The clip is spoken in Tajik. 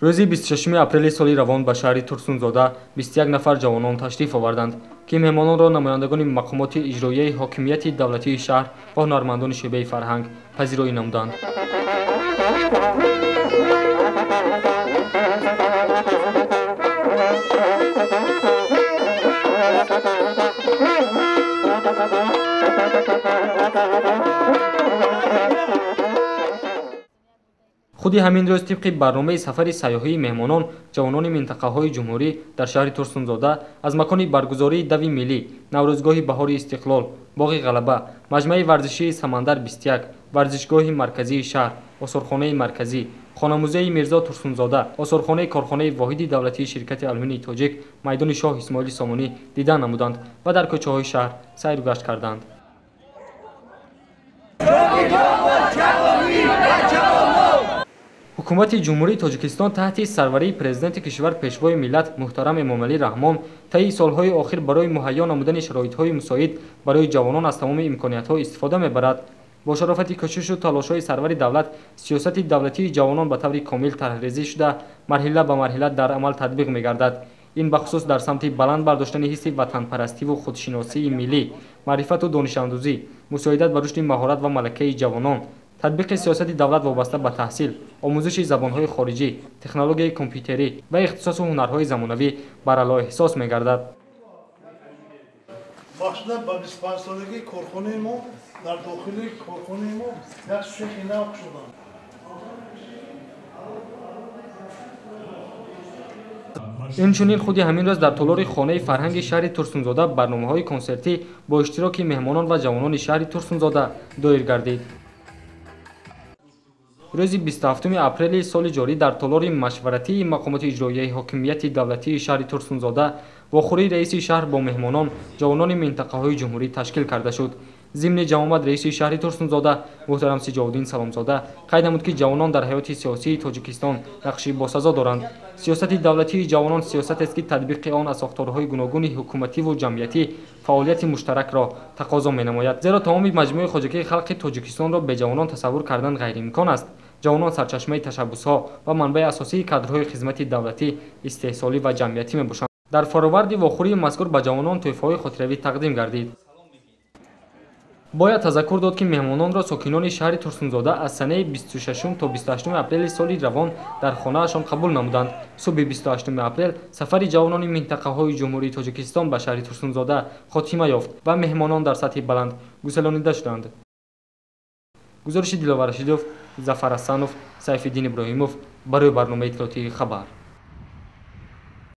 рӯзи 26 апрели соли равон ба шаҳри турсунзода 21 нафар ҷавонон ташриф оварданд, ки меҳмононро намояндагони мақомоти иҷроияи ҳокимияти давлатии шаҳр ва ҳунармандони шӯъбаи фарҳанг пазироӣ намуданд. худи ҳамин рӯз тибқи барномаи сафари сайёҳии меҳмонон ҷавонони минтақаҳои ҷумҳурӣ дар шаҳри турсунзода аз макони баргузории дави миллӣ, наврӯзгоҳи баҳори истиқлол, боғи ғалаба, маҷмаи варзишии самандар 21, варзишгоҳи марказии шаҳр, осорхонаи марказӣ, хонамузеи мирзо турсунзода, осорхонаи корхонаи воҳиди давлатии ширкати алюминии тоҷик, майдони шоҳ исмоили сомонӣ дидан намуданд ва дар кӯчаҳои шаҳр сайру гашт карданд. ҳукумати ҷумҳурии тоҷикистон таҳти сарварии президенти кишвар пешвои миллат муҳтарам Эмомалӣ Раҳмон таи солҳои охир барои муҳайё намудани шароитҳои мусоид барои ҷавонон аз тамоми имкониятҳо истифода мебарад. бо шарофати кӯшишу талошҳои сарвари давлат, сиёсати давлатии ҷавонон ба таври комил тарҳрезӣ шуда марҳила ба марҳила дар амал татбиқ мегардад. ин бахусус дар самти баланд бардоштани ҳисси ватанпарастиву худшиносии миллӣ, маърифату донишамӯзӣ, мусоидат ба рушди маҳорат ва малакаи ҷавонон, татбиқи сиёсати давлат вобаста ба таҳсил, омӯзиши забонҳои хориҷӣ, технологияи компютерӣ ва ихтисосу ҳунарҳои замонавӣ баралоэҳсос мегардад. бахшида ба 25 солаги корхонаи мо дар дохили корхонаи мо як сехи нав шуданд. инчунин худи ҳамин рӯз дар толори хонаи фарҳанги шаҳри турсунзода барномаҳои консертӣ бо иштироки меҳмонон ва ҷавонони шаҳри турсунзода доир гардид. рӯзи 27 апрели соли ҷорӣ дар толори машваратии мақомоти иҷроияи ҳокимияти давлатии шаҳри турсунзода вохӯрии раиси шаҳр бо меҳмонон ҷавонони минтақаҳои ҷумҳурӣ ташкил карда шуд. зимни ҷамомат раиси шаҳри турсунзода муҳтарам Сиҷоуддин Саломзода қайд намуд, ки ҷавонон дар ҳаёти сиёсии Тоҷикистон нақши босазо доранд. сиёсати давлатии ҷавонон сиёсатест, ки татбиқи он аз сохторҳои гуногуни ҳукумативу ҷамъиятӣ фаъолияти муштаракро тақозо менамояд. зеро тамоми маҷмӯи хоҷагии халқи Тоҷикистонро бе ҷавонон тасаввур кардан ғайриимкон аст. ҷавонон сарчашмаи ташаббусҳо ва манбаи асосии кадрҳои хизмати давлатӣ, истеҳсолӣ ва ҷамъиятӣ мебошанд. дар фароварди вохӯрии мазкур ба ҷавонон тӯҳфаҳои хотиравӣ тақдим гардид. бояд тазаккур дод, ки меҳмононро сокинони шаҳри Турсунзода аз санаи 26 то 28 апрели соли равон дар хонаашон қабул намуданд. субҳи 28 апрел сафари ҷавонони минтақаҳои ҷумҳурии Тоҷикистон ба шаҳри Турсунзода хотима ёфт ва меҳмонон дар сатҳи баланд гусалонида шуданд. гузориши Диловар Рашидов, Зафар Асанов, Сайфиддин Иброҳимов барои барномаи иттилоотии Хабар.